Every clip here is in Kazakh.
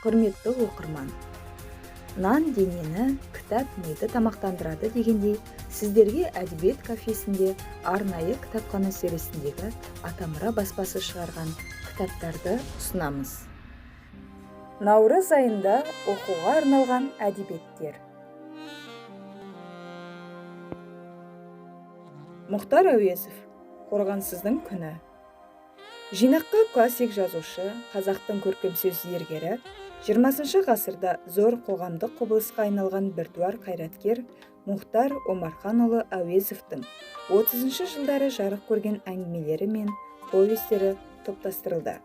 Құрметті оқырман, нан денені, кітап миды тамақтандырады дегендей, сіздерге әдебиет кафесінде арнайы кітапхана серісіндегі Атамұра баспасы шығарған кітаптарды ұсынамыз. Наурыз айында оқуға арналған әдебиеттер. Мұхтар Әуезов, Қорғансыздың күні. Жинаққа классик жазушы, қазақтың көркемсөз зергері, 20 ғасырда зор қоғамдық құбылысқа айналған біртуар қайраткер Мұхтар Омарханұлы Әуезовтың 30 жылдары жарық көрген әңгімелері мен повестері топтастырылды.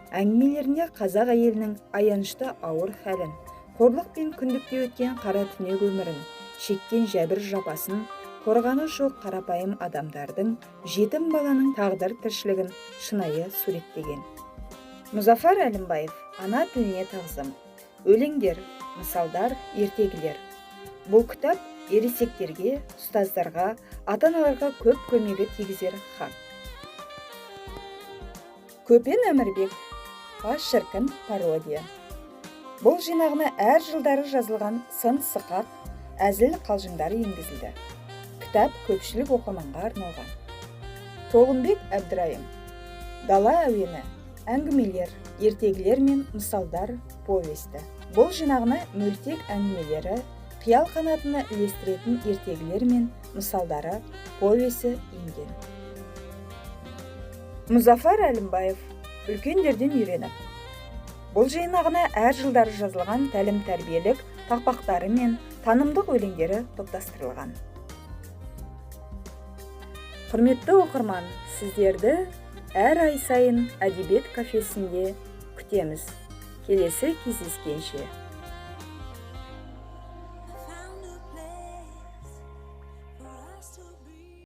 Әңгімелерінде қазақ әйелінің аянышты ауыр хәлін, қорлық пен күндікте өткен қара түнек өмірін, шеккен жәбір жапасын, қорғаны жоқ қарапайым адамдардың, жетім баланың тағдыр тіршілігін шынайы суреттеген. Мұзафар Әлімбаев, ана тіліне тағзым. Өлеңдер, мысалдар, ертегілер. Бұл кітап ересектерге, ұстаздарға, ата-аналарға көп көмегі тигізер хақ. Көпен Әмірбек, Ас шіркін пародия. Бұл жинағына әр жылдары жазылған сын-сықақ, әзіл қалжыңдары енгізілді. Кітап көпшілік оқырманға арналған. Толымбек Әбдірайым, Дала әуені, әңгімелер, ертегілер мен мысалдар, повесті. Бұл жинағына мөлтек әңгімелері, қиял қанатына ілестіретін ертегілер мен мысалдары, повесі енген. Мұзафар Әлімбаев, үлкендерден үйреніп. Бұл жинағына әр жылдары жазылған тәлім-тәрбиелік тақпақтары мен танымдық өлеңдері топтастырылған. Құрметті оқырман, сіздерді әр ай сайын әдебиет кафесінде күтеміз. Келесі кездескенше.